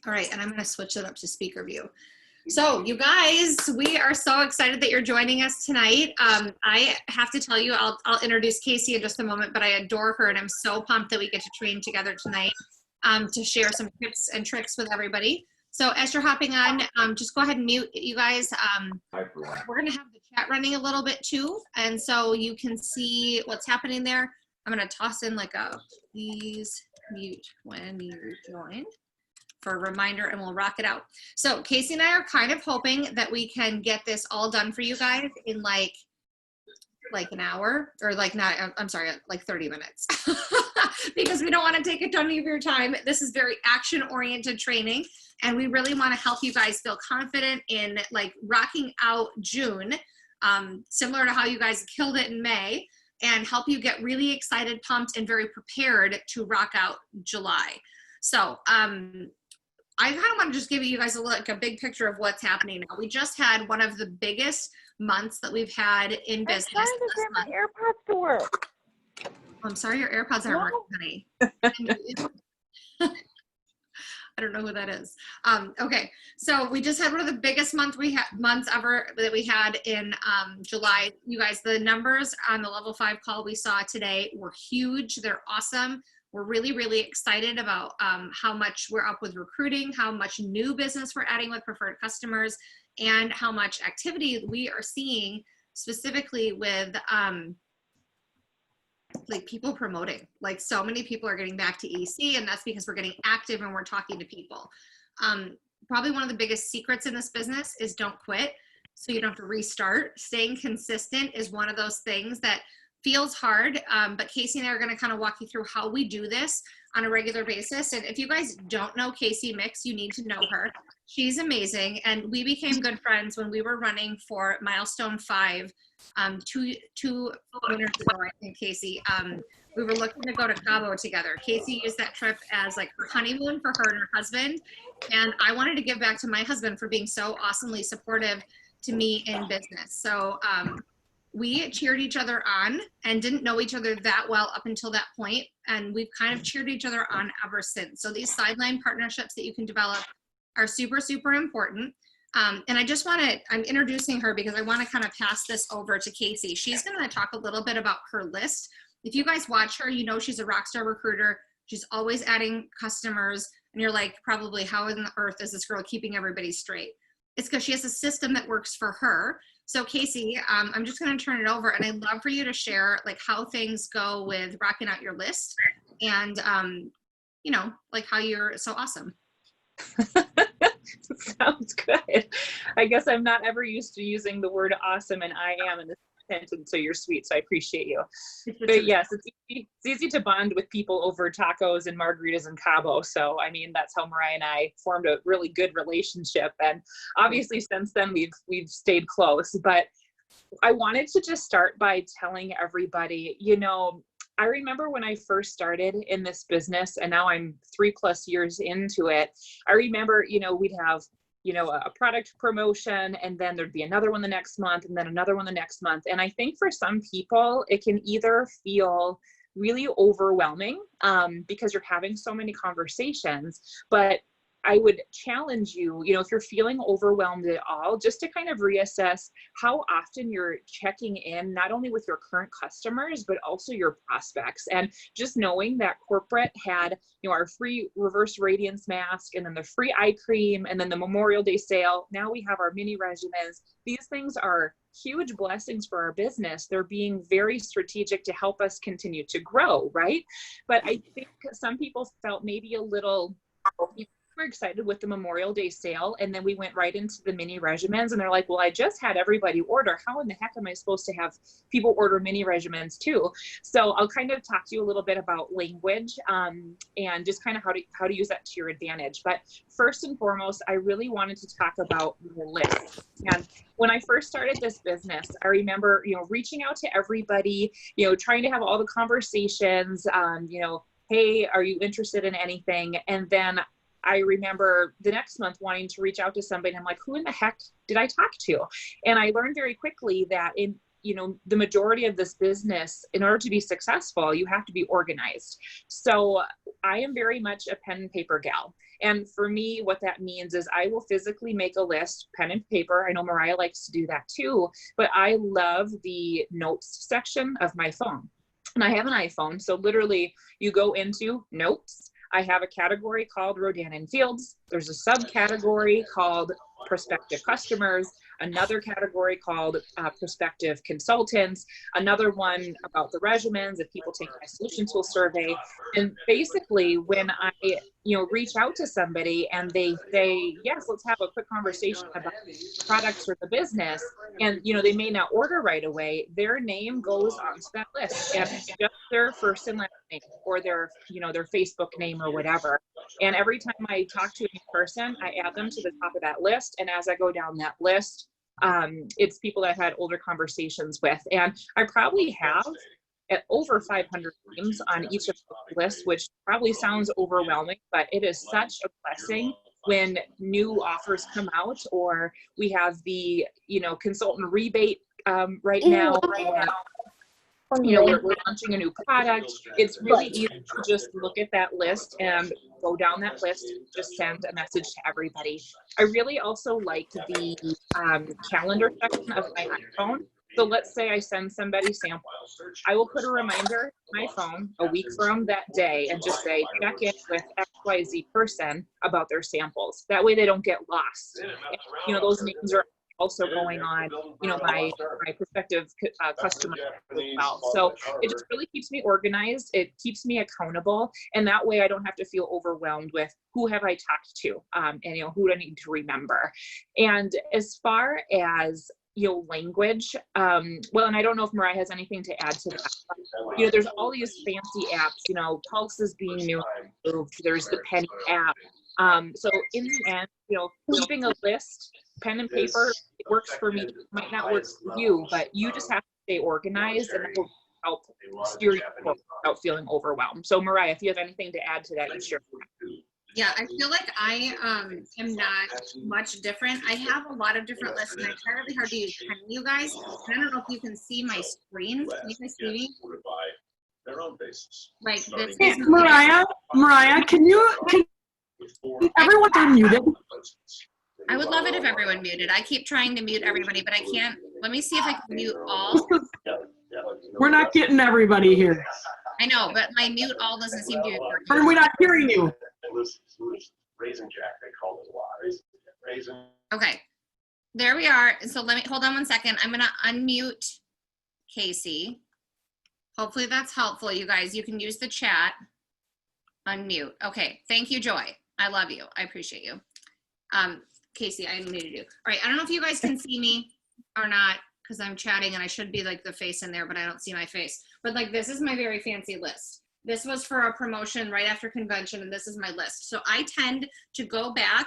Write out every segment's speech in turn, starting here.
All right, and I'm going to switch it up to speaker view. So you guys, we are so excited that you're joining us tonight. I have to tell you, I'll introduce Kasie in just a moment, but I adore her and I'm so pumped that we get to train together tonight to share some tips and tricks with everybody. So as you're hopping on, just go ahead and mute you guys. We're going to have the chat running a little bit too, and so you can see what's happening there. I'm going to toss in like a please mute when you join for a reminder, and we'll rock it out. So Kasie and I are kind of hoping that we can get this all done for you guys in like an hour, or like not, I'm sorry, like 30 minutes, because we don't want to take a ton of your time. This is very action-oriented training, and we really want to help you guys feel confident in like rocking out June, similar to how you guys killed it in May, and help you get really excited, pumped, and very prepared to rock out July. So I kind of want to just give you guys a big picture of what's happening now. We just had one of the biggest months that we've had in business. I'm trying to get my AirPods to work. I'm sorry, your AirPods aren't working, honey. I don't know who that is. Okay, so we just had one of the biggest months ever that we had in July. You guys, the numbers on the level 5 call we saw today were huge. They're awesome. We're really, really excited about how much we're up with recruiting, how much new business we're adding with preferred customers, and how much activity we are seeing specifically with like people promoting. Like so many people are getting back to EC, and that's because we're getting active and we're talking to people. Probably one of the biggest secrets in this business is don't quit, so you don't have to restart. Staying consistent is one of those things that feels hard, but Kasie and I are going to kind of walk you through how we do this on a regular basis. And if you guys don't know Kasie Mix, you need to know her. She's amazing, and we became good friends when we were running for Milestone 5 two winners ago, I think, Kasie. We were looking to go to Cabo together. Kasie used that trip as like her honeymoon for her and her husband, and I wanted to give back to my husband for being so awesomely supportive to me in business. So we cheered each other on and didn't know each other that well up until that point, and we've kind of cheered each other on ever since. So these sideline partnerships that you can develop are super, super important. And I just want to, I'm introducing her because I want to kind of pass this over to Kasie. She's going to talk a little bit about her list. If you guys watch her, you know she's a rock star recruiter. She's always adding customers, and you're like, probably, how in the earth is this girl keeping everybody straight? It's because she has a system that works for her. So Kasie, I'm just going to turn it over, and I'd love for you to share like how things go with rocking out your list, and you know, like how you're so awesome. Sounds good. I guess I'm not ever used to using the word awesome, and I am in this sentence, so you're sweet, so I appreciate you. But yes, it's easy to bond with people over tacos and margaritas and Cabo. So I mean, that's how Mariah and I formed a really good relationship, and obviously since then we've stayed close. But I wanted to just start by telling everybody, you know, I remember when I first started in this business, and now I'm 3+ years into it. I remember, you know, we'd have, you know, a product promotion, and then there'd be another one the next month, and then another one the next month. And I think for some people, it can either feel really overwhelming because you're having so many conversations, but I would challenge you, you know, if you're feeling overwhelmed at all, just to kind of reassess how often you're checking in, not only with your current customers, but also your prospects. And just knowing that corporate had, you know, our free reverse radiance mask, and then the free eye cream, and then the Memorial Day sale. Now we have our mini regimens. These things are huge blessings for our business. They're being very strategic to help us continue to grow, right? But I think some people felt maybe a little, we're excited with the Memorial Day sale, and then we went right into the mini regimens, and they're like, well, I just had everybody order. How in the heck am I supposed to have people order mini regimens too? So I'll kind of talk to you a little bit about language and just kind of how to use that to your advantage. But first and foremost, I really wanted to talk about your list. And when I first started this business, I remember, you know, reaching out to everybody, you know, trying to have all the conversations, you know, hey, are you interested in anything? And then I remember the next month wanting to reach out to somebody, and I'm like, who in the heck did I talk to? And I learned very quickly that in, you know, the majority of this business, in order to be successful, you have to be organized. So I am very much a pen and paper gal. And for me, what that means is I will physically make a list, pen and paper. I know Mariah likes to do that too, but I love the notes section of my phone. And I have an iPhone, so literally you go into notes. I have a category called Rodan and Fields. There's a subcategory called prospective customers, another category called prospective consultants, another one about the regimens if people take my solution tool survey. And basically when I reach out to somebody and they say, yes, let's have a quick conversation about products or the business, and they may not order right away, their name goes onto that list, and it's just their first and last name, or their their Facebook name or whatever. And every time I talk to a new person, I add them to the top of that list. And as I go down that list, it's people that I've had older conversations with. And I probably have at over 500 names on each of the lists, which probably sounds overwhelming, but it is such a blessing when new offers come out, or we have the consultant rebate right now. We're launching a new product. It's really easy to just look at that list and go down that list, just send a message to everybody. I really also like the calendar section of my iPhone. So let's say I send somebody samples. I will put a reminder on my phone a week from that day and just say, check in with XYZ person about their samples. That way they don't get lost. And, those names are also going on, my prospective customer as well. So it just really keeps me organized. It keeps me accountable. And that way I don't have to feel overwhelmed with who have I talked to, and who do I need to remember. And as far as language, well, and I don't know if Mariah has anything to add to that. There's all these fancy apps, Pulse is being new moved. There's the Penny app. So in the end, keeping a list, pen and paper, it works for me. It might not work for you, but you just have to stay organized, and that will help steer you without feeling overwhelmed. So Mariah, if you have anything to add to that, you sure. Yeah, I feel like I am not much different. I have a lot of different lists, and I try really hard to use pen, you guys. And I don't know if you can see my screen. Can you guys see me? Like this. Hey, Mariah, can everyone be muted? I would love it if everyone muted. I keep trying to mute everybody, but I can't. Let me see if I can mute all. We're not getting everybody here. I know, but my mute all doesn't seem to be working. Or we're not hearing you. Okay, there we are. So let me hold on one second. I'm gonna unmute Kasie. Hopefully that's helpful, you guys. You can use the chat. Unmute. Okay, thank you, Joy. I love you. I appreciate you. Kasie, I unmuted you. All right, I don't know if you guys can see me or not because I'm chatting and I should be like the face in there, but I don't see my face. But like this is my very fancy list. This was for a promotion right after convention, and this is my list. So I tend to go back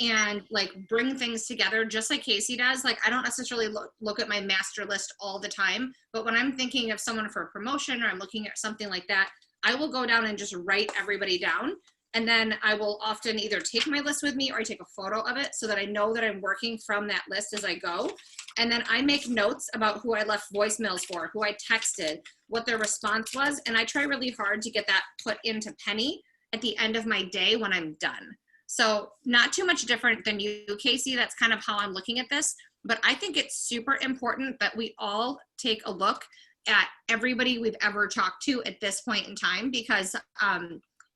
and like bring things together just like Kasie does. Like I don't necessarily look at my master list all the time, but when I'm thinking of someone for a promotion or I'm looking at something like that, I will go down and just write everybody down. And then I will often either take my list with me or I take a photo of it so that I know that I'm working from that list as I go. And then I make notes about who I left voicemails for, who I texted, what their response was. And I try really hard to get that put into Penny at the end of my day when I'm done. So not too much different than you, Kasie. That's kind of how I'm looking at this. But I think it's super important that we all take a look at everybody we've ever talked to at this point in time, because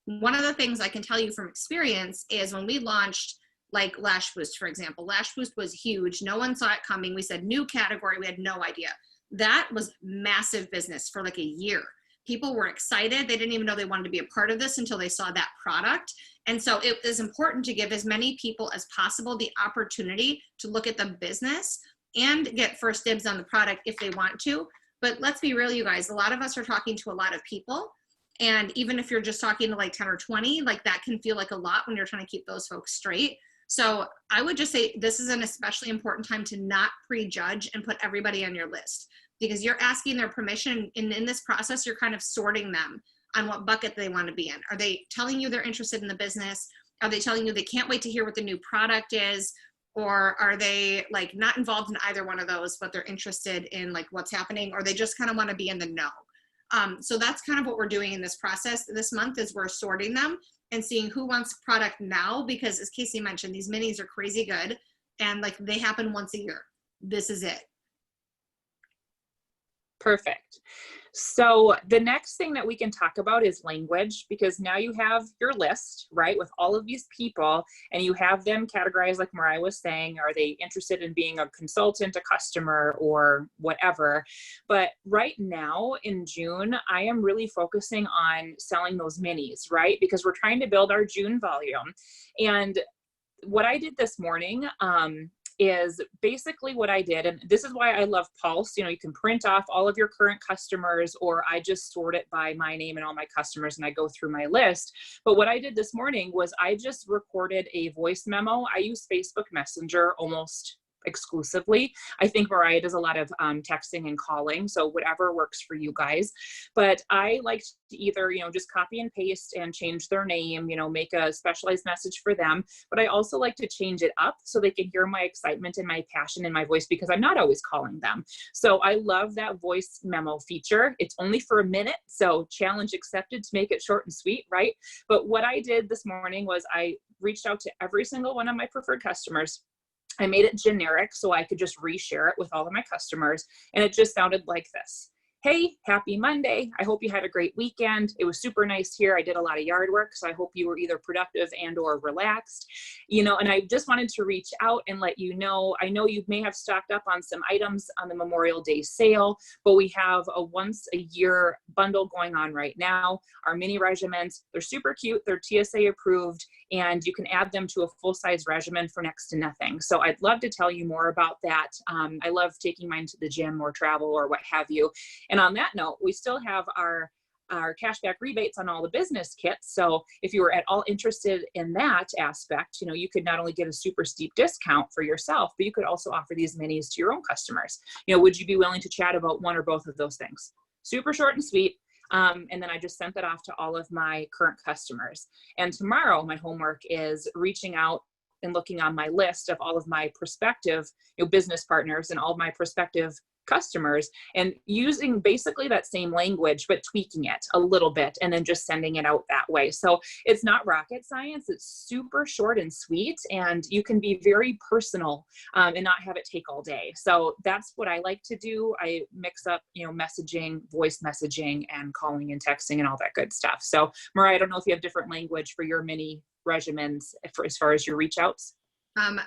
one of the things I can tell you from experience is when we launched like Lash Boost, for example, Lash Boost was huge. No one saw it coming. We said new category. We had no idea. That was massive business for like a year. People were excited. They didn't even know they wanted to be a part of this until they saw that product. And so it is important to give as many people as possible the opportunity to look at the business and get first dibs on the product if they want to. But let's be real, you guys, a lot of us are talking to a lot of people. And even if you're just talking to like 10 or 20, like that can feel like a lot when you're trying to keep those folks straight. So I would just say this is an especially important time to not prejudge and put everybody on your list, because you're asking their permission. And in this process, you're kind of sorting them on what bucket they want to be in. Are they telling you they're interested in the business? Are they telling you they can't wait to hear what the new product is? Or are they like not involved in either one of those, but they're interested in like what's happening? Or they just kind of want to be in the know? So that's kind of what we're doing in this process this month is we're sorting them and seeing who wants product now, because as Kasie mentioned, these minis are crazy good and like they happen once a year. This is it. Perfect. So the next thing that we can talk about is language, because now you have your list, right, with all of these people, and you have them categorized like Mariah was saying. Are they interested in being a consultant, a customer, or whatever? But right now in June, I am really focusing on selling those minis, right? Because we're trying to build our June volume. And what I did this morning, is basically what I did. And this is why I love Pulse. You know, you can print off all of your current customers, or I just sort it by my name and all my customers and I go through my list. But what I did this morning was I just recorded a voice memo. I use Facebook Messenger almost exclusively. I think Mariah does a lot of texting and calling, so whatever works for you guys. But I like to either, you know, just copy and paste and change their name, you know, make a specialized message for them. But I also like to change it up so they can hear my excitement and my passion in my voice, because I'm not always calling them. So I love that voice memo feature. It's only for a minute, so challenge accepted to make it short and sweet, right? But what I did this morning was I reached out to every single one of my preferred customers. I made it generic so I could just reshare it with all of my customers. And it just sounded like this. Hey, happy Monday. I hope you had a great weekend. It was super nice here. I did a lot of yard work, so I hope you were either productive and or relaxed. You know, and I just wanted to reach out and let you know, I know you may have stocked up on some items on the Memorial Day sale, but we have a once a year bundle going on right now. Our mini regimens, they're super cute. They're TSA approved, and you can add them to a full-size regimen for next to nothing. So I'd love to tell you more about that. I love taking mine to the gym or travel or what have you. And on that note, we still have our cashback rebates on all the business kits. So if you were at all interested in that aspect, you know, you could not only get a super steep discount for yourself, but you could also offer these minis to your own customers. You know, would you be willing to chat about one or both of those things? Super short and sweet. And then I just sent that off to all of my current customers. And tomorrow, my homework is reaching out and looking on my list of all of my prospective, you know, business partners and all of my prospective customers, and using basically that same language, but tweaking it a little bit and then just sending it out that way. So it's not rocket science. It's super short and sweet, and you can be very personal and not have it take all day. So that's what I like to do. I mix up, you know, messaging, voice messaging, and calling and texting and all that good stuff. So Mariah, I don't know if you have different language for your mini regimens for as far as your reach outs.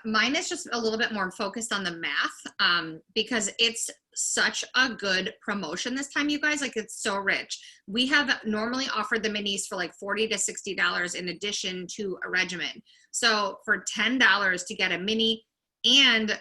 Mine is just a little bit more focused on the math because it's such a good promotion this time, you guys. Like, it's so rich. We have normally offered the minis for like $40 to $60 in addition to a regimen. So for $10 to get a mini and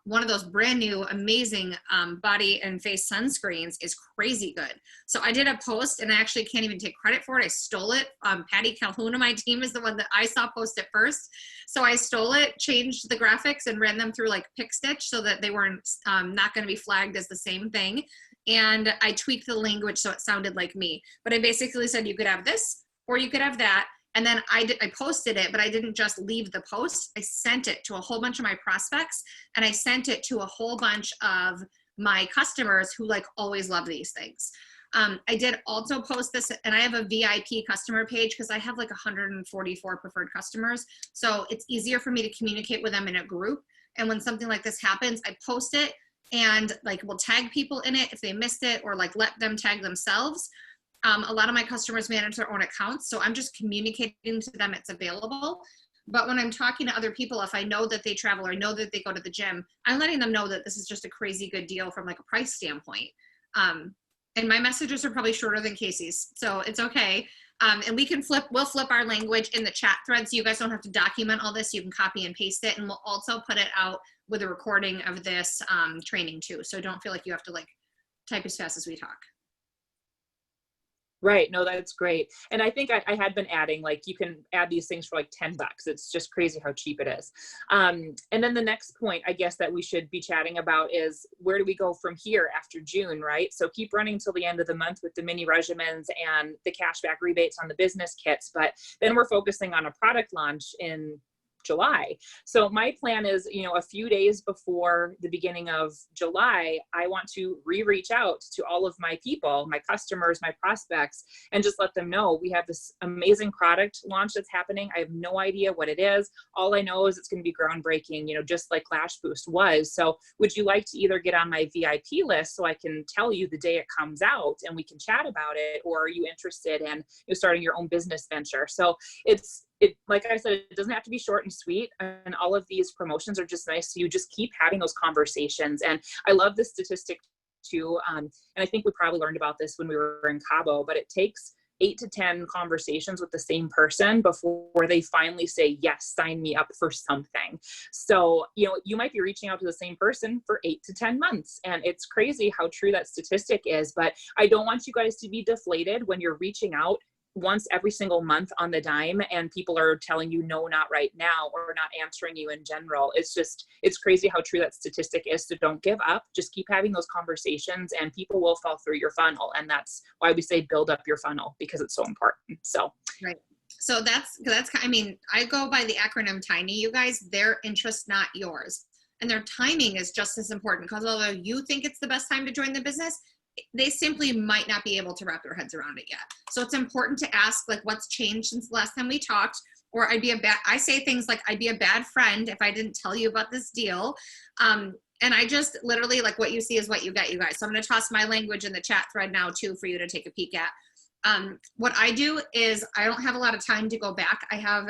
one of those brand new amazing body and face sunscreens is crazy good. So I did a post, and I actually can't even take credit for it. I stole it. Patty Calhoun on my team is the one that I saw post it first. So I stole it, changed the graphics, and ran them through like pick stitch so that they weren't not going to be flagged as the same thing. And I tweaked the language so it sounded like me. But I basically said you could have this or you could have that. And then I posted it, but I didn't just leave the post. I sent it to a whole bunch of my prospects, and I sent it to a whole bunch of my customers who like always love these things. I did also post this, and I have a VIP customer page because I have like 144 preferred customers. So it's easier for me to communicate with them in a group. And when something like this happens, I post it and like we'll tag people in it if they missed it, or like let them tag themselves. A lot of my customers manage their own accounts, so I'm just communicating to them it's available. But when I'm talking to other people, if I know that they travel or I know that they go to the gym, I'm letting them know that this is just a crazy good deal from like a price standpoint. And my messages are probably shorter than Kasie's, so it's okay. And we'll flip our language in the chat thread, so you guys don't have to document all this. You can copy and paste it, and we'll also put it out with a recording of this training too. So don't feel like you have to like type as fast as we talk. Right. No, that's great. And I think I had been adding, like, you can add these things for like $10. It's just crazy how cheap it is. And then the next point, I guess, that we should be chatting about is where do we go from here after June, right? So keep running till the end of the month with the mini regimens and the cashback rebates on the business kits. But then we're focusing on a product launch in July. So my plan is, you know, a few days before the beginning of July, I want to reach out to all of my people, my customers, my prospects, and just let them know we have this amazing product launch that's happening. I have no idea what it is. All I know is it's going to be groundbreaking, you know, just like Lash Boost was. So would you like to either get on my VIP list so I can tell you the day it comes out and we can chat about it, or are you interested in, you know, starting your own business venture? So like I said, it doesn't have to be short and sweet. And all of these promotions are just nice. So you just keep having those conversations. And I love the statistic too. And I think we probably learned about this when we were in Cabo, but it takes 8 to 10 conversations with the same person before they finally say, yes, sign me up for something. So, you know, you might be reaching out to the same person for 8 to 10 months. And it's crazy how true that statistic is. But I don't want you guys to be deflated when you're reaching out once every single month on the dime and people are telling you no, not right now, or not answering you in general. It's crazy how true that statistic is. So don't give up, just keep having those conversations and people will fall through your funnel. And that's why we say build up your funnel, because it's so important. So right. So that's, I mean, I go by the acronym TINY, you guys, their interest, not yours. And their timing is just as important, because although you think it's the best time to join the business, they simply might not be able to wrap their heads around it yet. So it's important to ask, like, what's changed since the last time we talked? Or I say things like, I'd be a bad friend if I didn't tell you about this deal. And I just literally, like, what you see is what you get, you guys. So I'm going to toss my language in the chat thread now too, for you to take a peek at. What I do is I don't have a lot of time to go back. I have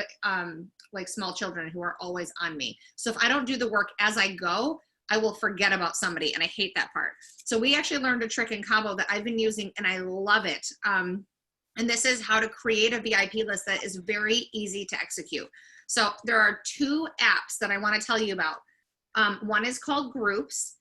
like small children who are always on me. So if I don't do the work as I go, I will forget about somebody, and I hate that part. So we actually learned a trick in Cabo that I've been using, and I love it. And this is how to create a VIP list that is very easy to execute. So there are 2 apps that I want to tell you about. One is called Groups.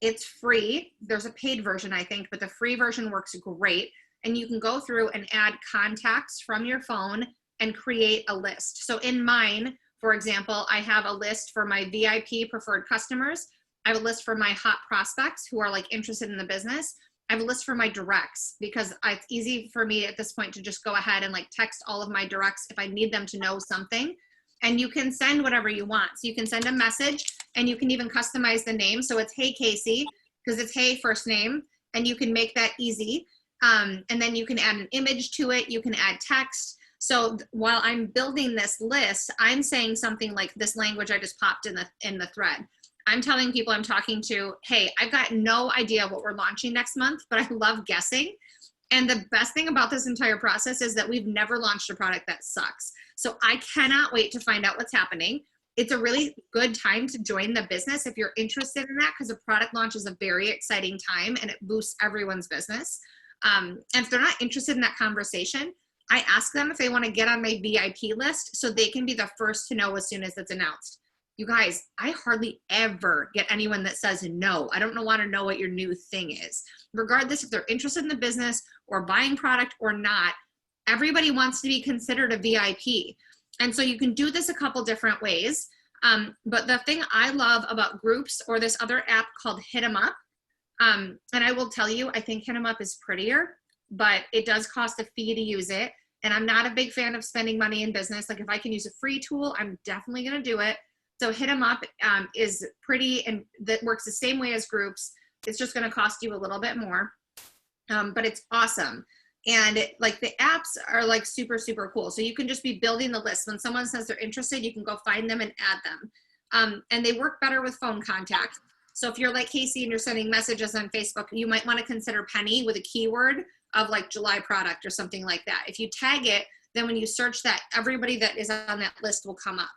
It's free. There's a paid version, I think, but the free version works great. And you can go through and add contacts from your phone and create a list. So in mine, for example, I have a list for my VIP preferred customers. I have a list for my hot prospects who are like interested in the business. I have a list for my directs, because it's easy for me at this point to just go ahead and like text all of my directs if I need them to know something. And you can send whatever you want. So you can send a message, and you can even customize the name. So it's Hey Kasie, because it's Hey first name, and you can make that easy. And then you can add an image to it. You can add text. So while I'm building this list, I'm saying something like this language I just popped in the thread. I'm telling people I'm talking to, hey, I've got no idea what we're launching next month, but I love guessing. And the best thing about this entire process is that we've never launched a product that sucks. So I cannot wait to find out what's happening. It's a really good time to join the business if you're interested in that, because a product launch is a very exciting time and it boosts everyone's business. And if they're not interested in that conversation, I ask them if they want to get on my VIP list so they can be the first to know as soon as it's announced. You guys, I hardly ever get anyone that says no. I don't want to know what your new thing is. Regardless if they're interested in the business or buying product or not, everybody wants to be considered a VIP. And so you can do this a couple different ways. But the thing I love about Groups, or this other app called Hit 'em Up, and I will tell you, I think Hit 'em Up is prettier, but it does cost a fee to use it. And I'm not a big fan of spending money in business. Like, if I can use a free tool, I'm definitely going to do it. So Hit 'em Up is pretty, and that works the same way as Groups. It's just going to cost you a little bit more, but it's awesome. And like the apps are like super, super cool. So you can just be building the list. When someone says they're interested, you can go find them and add them. And they work better with phone contact. So if you're like Kasie and you're sending messages on Facebook, you might want to consider Penny with a keyword of like July product or something like that. If you tag it, then when you search that, everybody that is on that list will come up.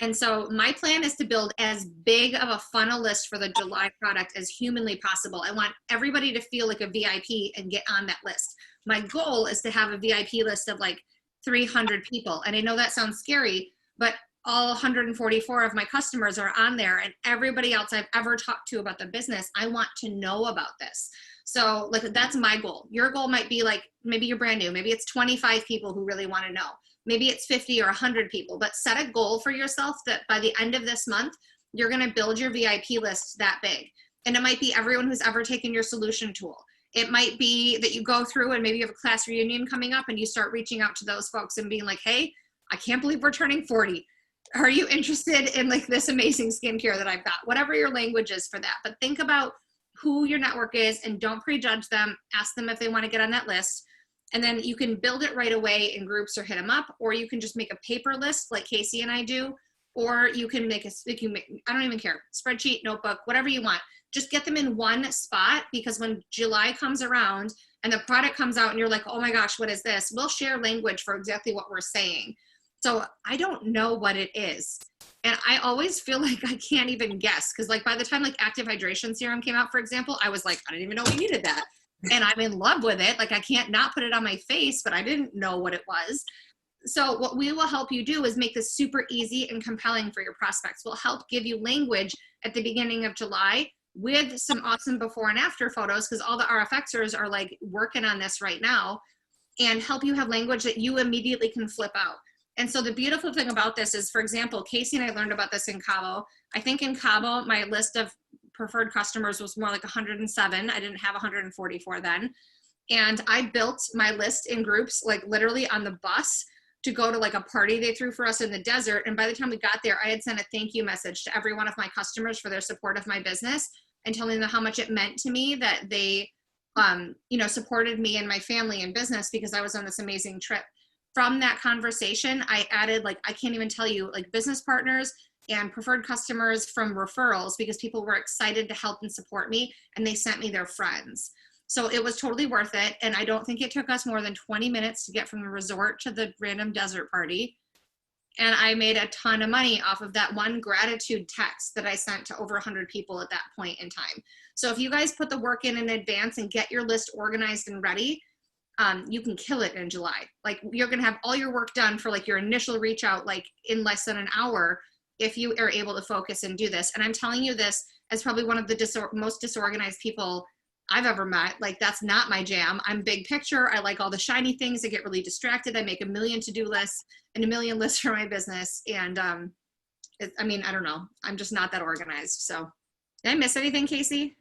And so my plan is to build as big of a funnel list for the July product as humanly possible. I want everybody to feel like a VIP and get on that list. My goal is to have a VIP list of like 300 people. And I know that sounds scary, but all 144 of my customers are on there, and everybody else I've ever talked to about the business, I want to know about this. So like, that's my goal. Your goal might be like, maybe you're brand new. Maybe it's 25 people who really want to know. Maybe it's 50 or 100 people, but set a goal for yourself that by the end of this month, you're going to build your VIP list that big. And it might be everyone who's ever taken your solution tool. It might be that you go through and maybe you have a class reunion coming up and you start reaching out to those folks and being like, hey, I can't believe we're turning 40. Are you interested in like this amazing skincare that I've got? Whatever your language is for that. But think about who your network is and don't prejudge them. Ask them if they want to get on that list. And then you can build it right away in groups or hit them up, or you can just make a paper list like Kasie and I do, or you can make I don't even care, spreadsheet, notebook, whatever you want. Just get them in one spot, because when July comes around and the product comes out and you're like, oh my gosh, what is this? We'll share language for exactly what we're saying. So I don't know what it is. And I always feel like I can't even guess. Cause like by the time like active hydration serum came out, for example, I was like, I didn't even know we needed that. And I'm in love with it. Like I can't not put it on my face, but I didn't know what it was. So what we will help you do is make this super easy and compelling for your prospects. We'll help give you language at the beginning of July with some awesome before and after photos, because all the RFXers are like working on this right now, and help you have language that you immediately can flip out. And so the beautiful thing about this is, for example, Kasie and I learned about this in Cabo. I think in Cabo, my list of preferred customers was more like 107. I didn't have 144 then. And I built my list in groups, like literally on the bus, to go to like a party they threw for us in the desert. And by the time we got there, I had sent a thank you message to every one of my customers for their support of my business, and telling them how much it meant to me that they, you know, supported me and my family and business, because I was on this amazing trip. From that conversation, I added, like, I can't even tell you, like business partners and preferred customers from referrals, because people were excited to help and support me, and they sent me their friends. So it was totally worth it. And I don't think it took us more than 20 minutes to get from the resort to the random desert party. And I made a ton of money off of that one gratitude text that I sent to over 100 people at that point in time. So if you guys put the work in advance and get your list organized and ready, you can kill it in July. Like you're going to have all your work done for like your initial reach out, like in less than an hour, if you are able to focus and do this. And I'm telling you this as probably one of the most disorganized people I've ever met. Like that's not my jam. I'm big picture. I like all the shiny things. I get really distracted. I make a million to-do lists and a million lists for my business. And I mean, I don't know. I'm just not that organized. So did I miss anything, Kasie?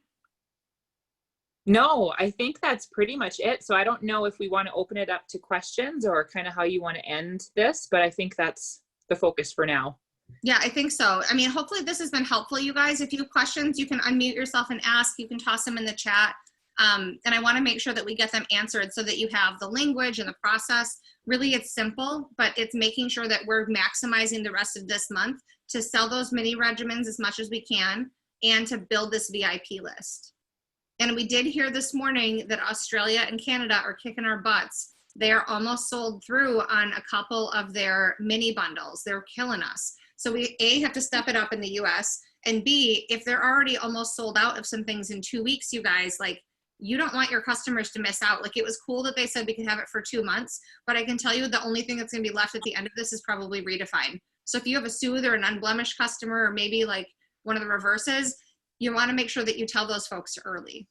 No, I think that's pretty much it. So I don't know if we want to open it up to questions or kind of how you want to end this, but I think that's the focus for now. Yeah, I think so. I mean, hopefully this has been helpful, you guys. If you have questions, you can unmute yourself and ask. You can toss them in the chat. And I want to make sure that we get them answered so that you have the language and the process. Really, it's simple, but it's making sure that we're maximizing the rest of this month to sell those mini regimens as much as we can and to build this VIP list. And we did hear this morning that Australia and Canada are kicking our butts. They are almost sold through on a couple of their mini bundles. They're killing us. So we, A, have to step it up in the US, and B, if they're already almost sold out of some things in 2 weeks, you guys, like, you don't want your customers to miss out. Like, it was cool that they said we could have it for 2 months, but I can tell you the only thing that's gonna be left at the end of this is probably Redefine. So if you have a Soothe or an Unblemished customer, or maybe like one of the reverses, you wanna make sure that you tell those folks early.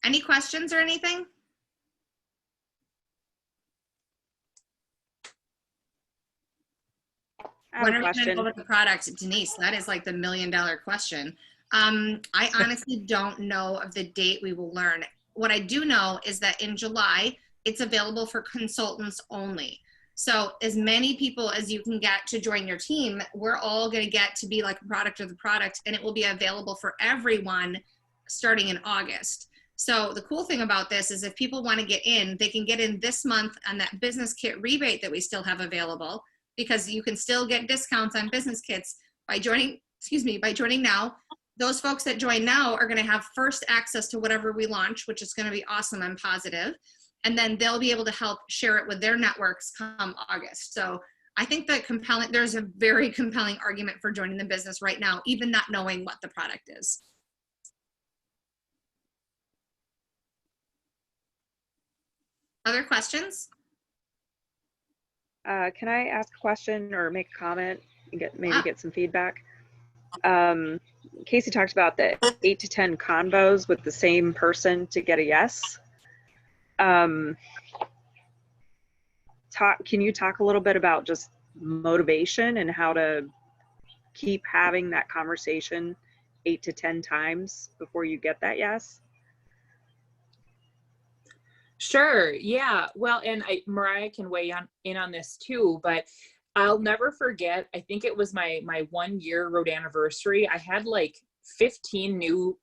Any questions or anything? When are you going to go with the product, Denise? That is like the $1 million question. I honestly don't know of the date we will learn. What I do know is that in July, it's available for consultants only. So as many people as you can get to join your team, we're all going to get to be like a product of the product, and it will be available for everyone starting in August. So the cool thing about this is if people want to get in, they can get in this month on that business kit rebate that we still have available, because you can still get discounts on business kits by joining, by joining now. Those folks that join now are going to have first access to whatever we launch, which is going to be awesome and positive. And then they'll be able to help share it with their networks come August. So I think that there's a very compelling argument for joining the business right now, even not knowing what the product is. Other questions? Can I ask a question or make a comment and get some feedback? Kasie talked about the 8 to 10 convos with the same person to get a yes. Can you talk a little bit about just motivation and how to keep having that conversation 8 to 10 times before you get that yes? Sure. Yeah. Well, and Mariah can weigh in on this too, but I'll never forget. I think it was my 1 year road anniversary. I had like 15 new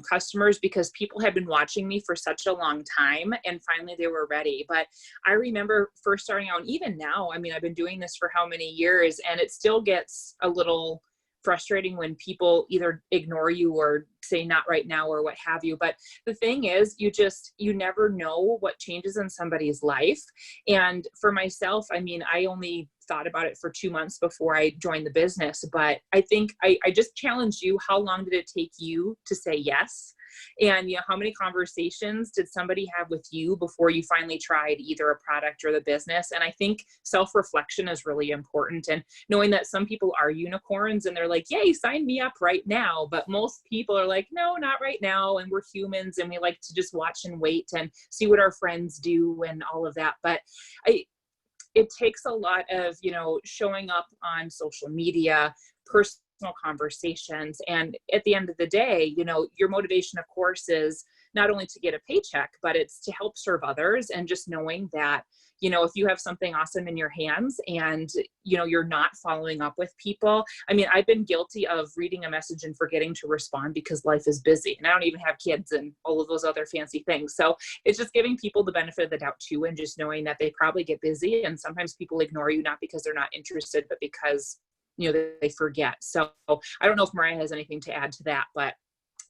customers because people had been watching me for such a long time, and finally they were ready. But I remember first starting out, and even now, I mean, I've been doing this for how many years, and it still gets a little frustrating when people either ignore you or say not right now or what have you. But the thing is, you never know what changes in somebody's life. And for myself, I mean, I only thought about it for 2 months before I joined the business, but I think I just challenged you. How long did it take you to say yes? And how many conversations did somebody have with you before you finally tried either a product or the business? And I think self-reflection is really important, and knowing that some people are unicorns and they're like, yay, sign me up right now. But most people are like, no, not right now. And we're humans and we like to just watch and wait and see what our friends do and all of that. But it takes a lot of, showing up on social media, personal conversations. And at the end of the day, your motivation, of course, is not only to get a paycheck, but it's to help serve others. And just knowing that, if you have something awesome in your hands and, you're not following up with people. I mean, I've been guilty of reading a message and forgetting to respond because life is busy and I don't even have kids and all of those other fancy things. So it's just giving people the benefit of the doubt too, and just knowing that they probably get busy, and sometimes people ignore you, not because they're not interested, but because they forget. So I don't know if Mariah has anything to add to that, but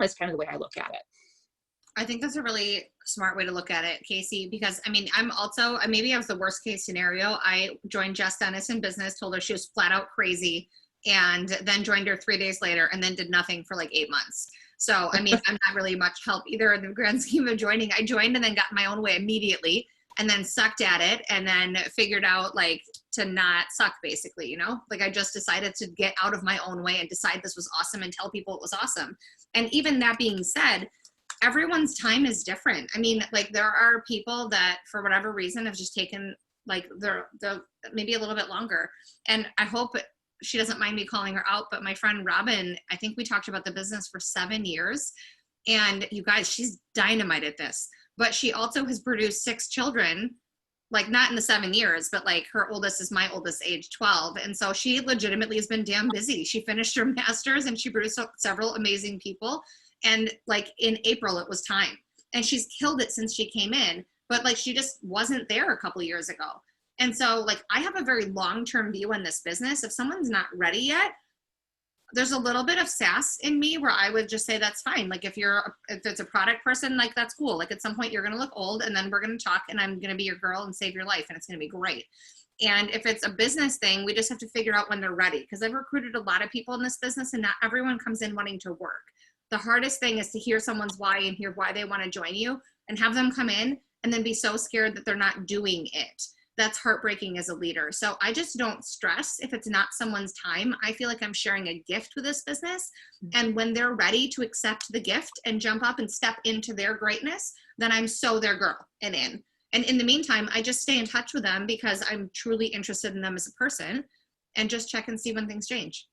that's kind of the way I look at it. I think that's a really smart way to look at it, Kasie, because I mean, maybe I was the worst case scenario. I joined Jess Dennis in business, told her she was flat out crazy, and then joined her 3 days later and then did nothing for like 8 months. So, I mean, I'm not really much help either in the grand scheme of joining. I joined and then got my own way immediately, and then sucked at it, and then figured out like to not suck, basically, like I just decided to get out of my own way and decide this was awesome and tell people it was awesome. And even that being said, everyone's time is different. I mean, like there are people that for whatever reason have just taken like the maybe a little bit longer. And I hope she doesn't mind me calling her out, but my friend Robin, I think we talked about the business for 7 years, and you guys, she's dynamite at this, but she also has produced 6 children, like not in the 7 years, but like her oldest is my oldest, age 12. And so she legitimately has been damn busy. She finished her master's and she produced several amazing people. And like in April, it was time. And she's killed it since she came in, but like she just wasn't there a couple years ago. And so like I have a very long-term view on this business. If someone's not ready yet, there's a little bit of sass in me where I would just say that's fine. Like if it's a product person, like that's cool. Like at some point you're going to look old, and then we're going to talk, and I'm going to be your girl and save your life, and it's going to be great. And if it's a business thing, we just have to figure out when they're ready, because I've recruited a lot of people in this business, and not everyone comes in wanting to work. The hardest thing is to hear someone's why and hear why they want to join you, and have them come in and then be so scared that they're not doing it. That's heartbreaking as a leader. So I just don't stress if it's not someone's time. I feel like I'm sharing a gift with this business. And when they're ready to accept the gift and jump up and step into their greatness, then I'm so their girl and in. And in the meantime, I just stay in touch with them because I'm truly interested in them as a person, and just check and see when things change.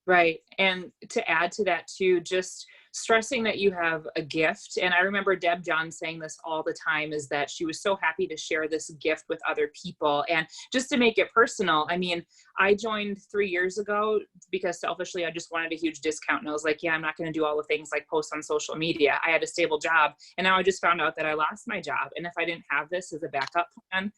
Right. And to add to that too, just stressing that you have a gift. And I remember Deb John saying this all the time, is that she was so happy to share this gift with other people. And just to make it personal, I mean, I joined 3 years ago because selfishly, I just wanted a huge discount. And I was like, yeah, I'm not going to do all the things like post on social media. I had a stable job. And now I just found out that I lost my job. And if I didn't have this as a backup plan,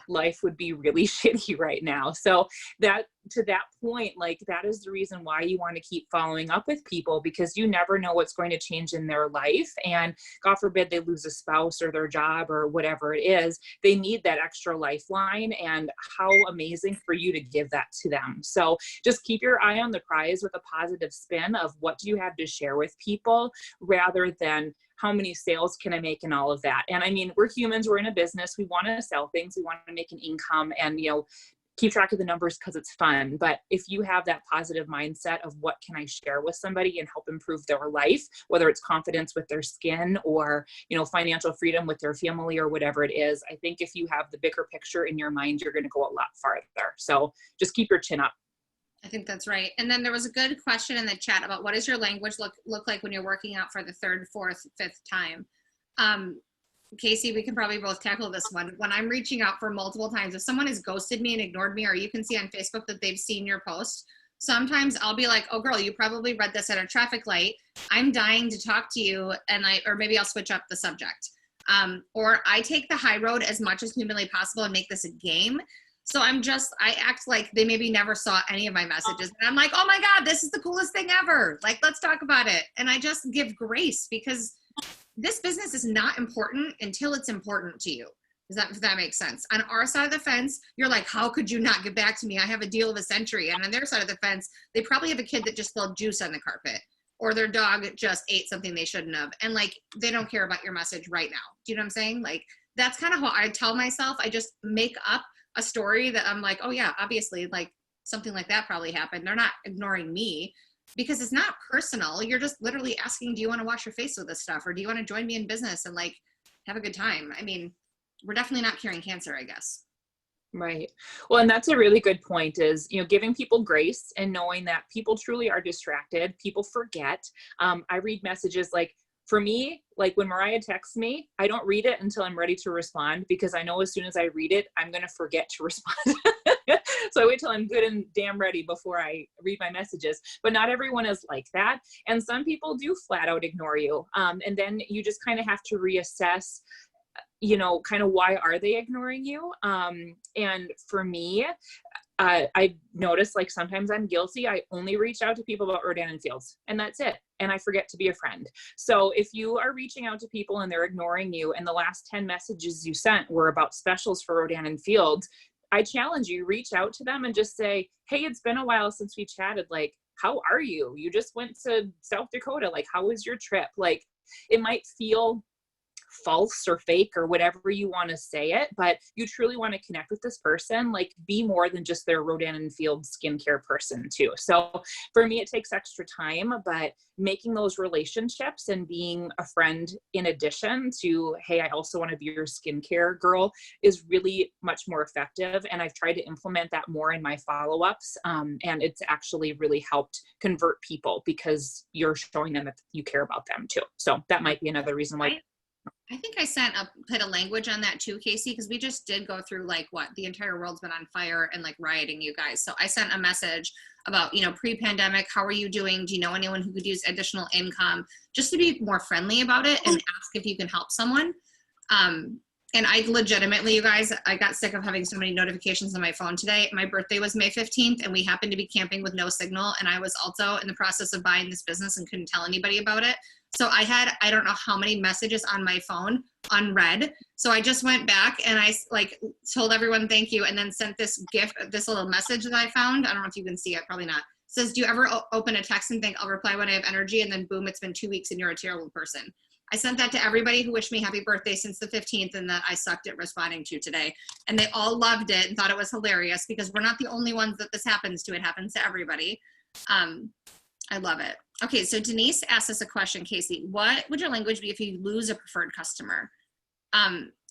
life would be really shitty right now. So that, to that point, like that is the reason why you want to keep following up with people, because you never know what's going to change in their life. And God forbid they lose a spouse or their job or whatever it is, they need that extra lifeline, and how amazing for you to give that to them. So just keep your eye on the prize with a positive spin of what do you have to share with people, rather than how many sales can I make and all of that. And I mean, we're humans, we're in a business, we want to sell things, we want to make an income, and keep track of the numbers because it's fun. But if you have that positive mindset of what can I share with somebody and help improve their life, whether it's confidence with their skin or, financial freedom with their family or whatever it is, I think if you have the bigger picture in your mind, you're going to go a lot farther. So just keep your chin up. I think that's right. And then there was a good question in the chat about what does your language look like when you're working out for the 3rd, 4th, 5th time? Kasie, we can probably both tackle this one. When I'm reaching out for multiple times, if someone has ghosted me and ignored me, or you can see on Facebook that they've seen your post, sometimes I'll be like, oh girl, you probably read this at a traffic light. I'm dying to talk to you. Or maybe I'll switch up the subject. Or I take the high road as much as humanly possible and make this a game. So I act like they maybe never saw any of my messages. And I'm like, oh my God, this is the coolest thing ever. Like, let's talk about it. And I just give grace, because this business is not important until it's important to you. If that makes sense? On our side of the fence, you're like, how could you not get back to me? I have a deal of a century. And on their side of the fence, they probably have a kid that just spilled juice on the carpet, or their dog just ate something they shouldn't have. And like, they don't care about your message right now. Do you know what I'm saying? Like, that's kind of how I tell myself. I just make up a story that I'm like, oh yeah, obviously, like something like that probably happened. They're not ignoring me, because it's not personal. You're just literally asking, do you want to wash your face with this stuff? Or do you want to join me in business and like have a good time? I mean, we're definitely not curing cancer, I guess. Right. Well, and that's a really good point, is, giving people grace and knowing that people truly are distracted. People forget. I read messages like, for me, like when Mariah texts me, I don't read it until I'm ready to respond, because I know as soon as I read it, I'm going to forget to respond. So I wait till I'm good and damn ready before I read my messages. But not everyone is like that. And some people do flat out ignore you. And then you just kind of have to reassess, kind of why are they ignoring you? And for me, I notice, like, sometimes I'm guilty. I only reach out to people about Rodan and Fields, and that's it. And I forget to be a friend. So if you are reaching out to people and they're ignoring you, and the last 10 messages you sent were about specials for Rodan and Fields, I challenge you, reach out to them and just say, hey, it's been a while since we chatted. Like, how are you? You just went to South Dakota. Like, how was your trip? Like, it might feel false or fake or whatever you want to say it, but you truly want to connect with this person. Like, be more than just their Rodan and Fields skincare person too. So for me, it takes extra time, but making those relationships and being a friend in addition to, hey, I also want to be your skincare girl, is really much more effective. And I've tried to implement that more in my follow-ups. And it's actually really helped convert people, because you're showing them that you care about them too. So that might be another reason why. I think I put a language on that too, Kasie, because we just did go through like the entire world's been on fire and like rioting, you guys. So I sent a message about, pre-pandemic, how are you doing? Do you know anyone who could use additional income? Just to be more friendly about it and ask if you can help someone. And I legitimately, you guys, I got sick of having so many notifications on my phone today. My birthday was May 15th and we happened to be camping with no signal. And I was also in the process of buying this business and couldn't tell anybody about it. So I had, I don't know how many messages on my phone unread. So I just went back and I told everyone thank you, and then sent this gift, this little message that I found. I don't know if you can see it, probably not. It says, do you ever open a text and think I'll reply when I have energy? And then boom, it's been 2 weeks and you're a terrible person. I sent that to everybody who wished me happy birthday since the 15th and that I sucked at responding to today. And they all loved it and thought it was hilarious, because we're not the only ones that this happens to. It happens to everybody. I love it. Okay, so Denise asked us a question, Kasie. What would your language be if you lose a preferred customer?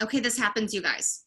Okay, this happens, you guys.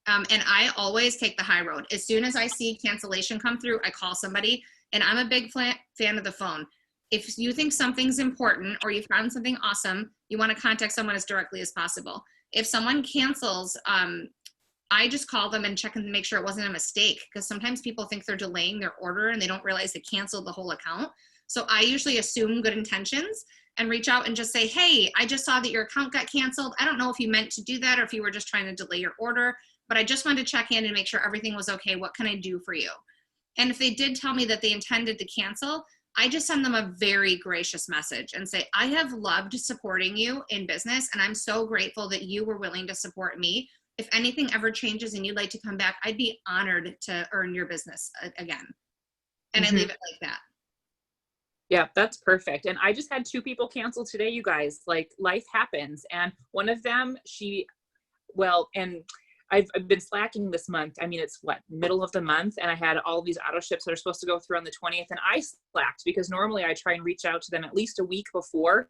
And I always take the high road. As soon as I see cancellation come through, I call somebody, and I'm a big fan of the phone. If you think something's important or you found something awesome, you want to contact someone as directly as possible. If someone cancels, I just call them and check and make sure it wasn't a mistake, because sometimes people think they're delaying their order and they don't realize they canceled the whole account. So I usually assume good intentions and reach out and just say, hey, I just saw that your account got canceled. I don't know if you meant to do that or if you were just trying to delay your order, but I just wanted to check in and make sure everything was okay. What can I do for you? And if they did tell me that they intended to cancel, I just send them a very gracious message and say, I have loved supporting you in business, and I'm so grateful that you were willing to support me. If anything ever changes and you'd like to come back, I'd be honored to earn your business again. And I leave it like that. Yeah, that's perfect. And I just had 2 people cancel today, you guys. Like, life happens. And one of them, and I've been slacking this month. I mean, it's middle of the month, and I had all these auto ships that are supposed to go through on the 20th, and I slacked because normally I try and reach out to them at least a week before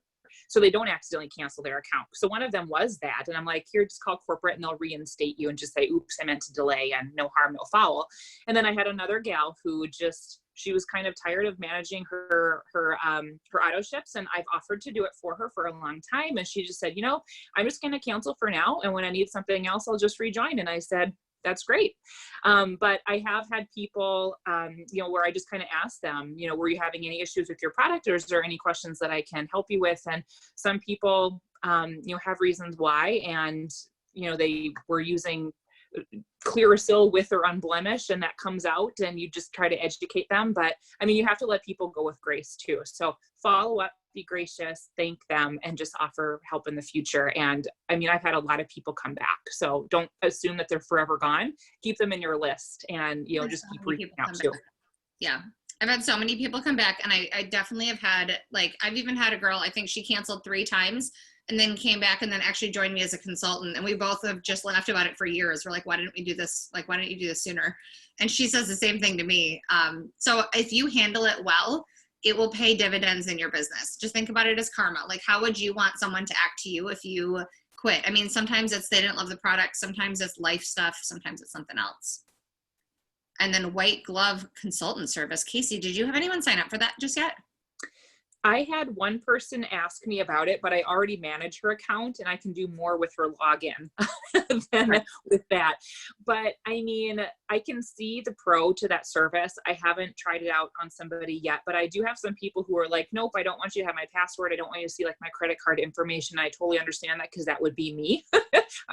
so they don't accidentally cancel their account. So one of them was that, and I'm like, here, just call corporate and they'll reinstate you and just say, oops, I meant to delay, and no harm, no foul. And then I had another gal who just she was kind of tired of managing her auto ships, and I've offered to do it for her for a long time. And she just said, you know, I'm just going to cancel for now. And when I need something else, I'll just rejoin. And I said, that's great. But I have had people, you know, where I just kind of ask them, you know, were you having any issues with your product, or is there any questions that I can help you with? And some people, you know, have reasons why, and, you know, they were using Clearasil with or unblemished, and that comes out, and you just try to educate them. But I mean, you have to let people go with grace too. So follow up, be gracious, thank them, and just offer help in the future. And I mean, I've had a lot of people come back, so don't assume that they're forever gone. Keep them in your list, and, you know, just keep reaching out too. Yeah. I've had so many people come back, and I definitely have had, like, I've even had a girl, I think she canceled 3 times and then came back and then actually joined me as a consultant. And we both have just laughed about it for years. We're like, why didn't we do this? Like, why didn't you do this sooner? And she says the same thing to me. So if you handle it well, it will pay dividends in your business. Just think about it as karma. Like, how would you want someone to act to you if you quit? I mean, sometimes it's they didn't love the product. Sometimes it's life stuff. Sometimes it's something else. And then white glove consultant service. Kasie, did you have anyone sign up for that just yet? I had one person ask me about it, but I already manage her account, and I can do more with her login than with that. But I mean, I can see the pro to that service. I haven't tried it out on somebody yet, but I do have some people who are like, nope, I don't want you to have my password. I don't want you to see like my credit card information. I totally understand that, because that would be me.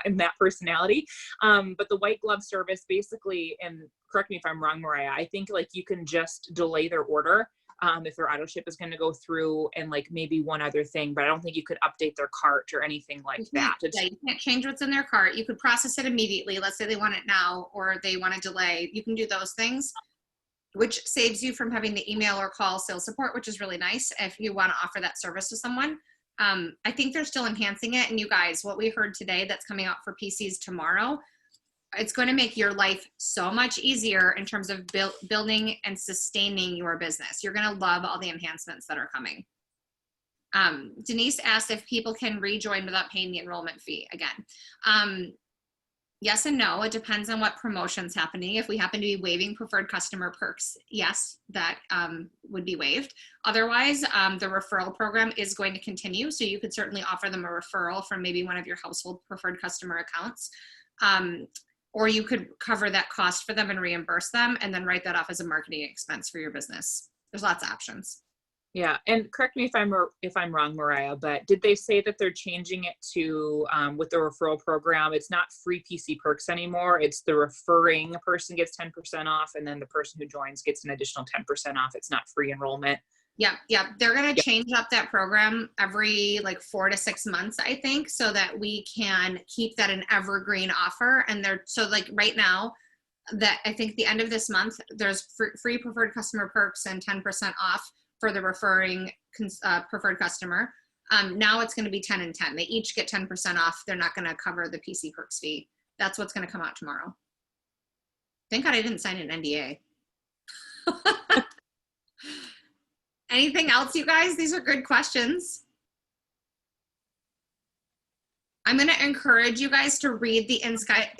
I'm that personality. But the white glove service basically, and correct me if I'm wrong, Mariah, I think like you can just delay their order if their auto ship is going to go through, and like maybe one other thing, but I don't think you could update their cart or anything like that. Yeah, you can't change what's in their cart. You could process it immediately. Let's say they want it now, or they want to delay. You can do those things, which saves you from having to email or call sales support, which is really nice if you want to offer that service to someone. I think they're still enhancing it. And you guys, what we heard today that's coming out for PCs tomorrow, it's going to make your life so much easier in terms of building and sustaining your business. You're going to love all the enhancements that are coming. Denise asked if people can rejoin without paying the enrollment fee again. Yes and no. It depends on what promotion's happening. If we happen to be waiving preferred customer perks, yes, that would be waived. Otherwise, the referral program is going to continue. So you could certainly offer them a referral from maybe one of your household preferred customer accounts. Or you could cover that cost for them and reimburse them, and then write that off as a marketing expense for your business. There's lots of options. Yeah, and correct me if I'm wrong, Mariah, but did they say that they're changing it to with the referral program? It's not free PC perks anymore. It's the referring person gets 10% off, and then the person who joins gets an additional 10% off. It's not free enrollment. Yeah. They're going to change up that program every like 4 to 6 months, I think, so that we can keep that an evergreen offer. And so like right now, that I think the end of this month, there's free preferred customer perks and 10% off for the referring preferred customer. Now it's going to be 10 and 10. They each get 10% off. They're not going to cover the PC perks fee. That's what's going to come out tomorrow. Thank God I didn't sign an NDA. Anything else, you guys? These are good questions. I'm going to encourage you guys to read the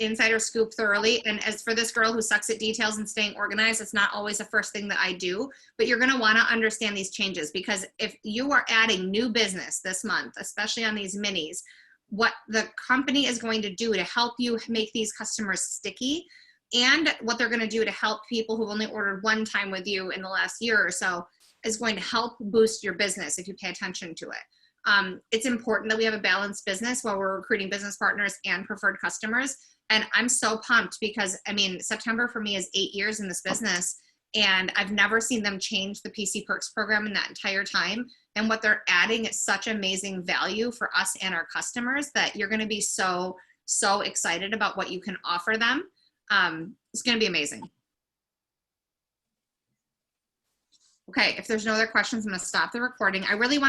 Insider Scoop thoroughly. And as for this girl who sucks at details and staying organized, it's not always the first thing that I do, but you're going to want to understand these changes, because if you are adding new business this month, especially on these minis, what the company is going to do to help you make these customers sticky, and what they're going to do to help people who've only ordered one time with you in the last year or so is going to help boost your business if you pay attention to it. It's important that we have a balanced business while we're recruiting business partners and preferred customers. And I'm so pumped because, I mean, September for me is 8 years in this business, and I've never seen them change the PC Perks program in that entire time. And what they're adding is such amazing value for us and our customers that you're going to be so excited about what you can offer them. It's going to be amazing. Okay, if there's no other questions, I'm going to stop the recording. I really want to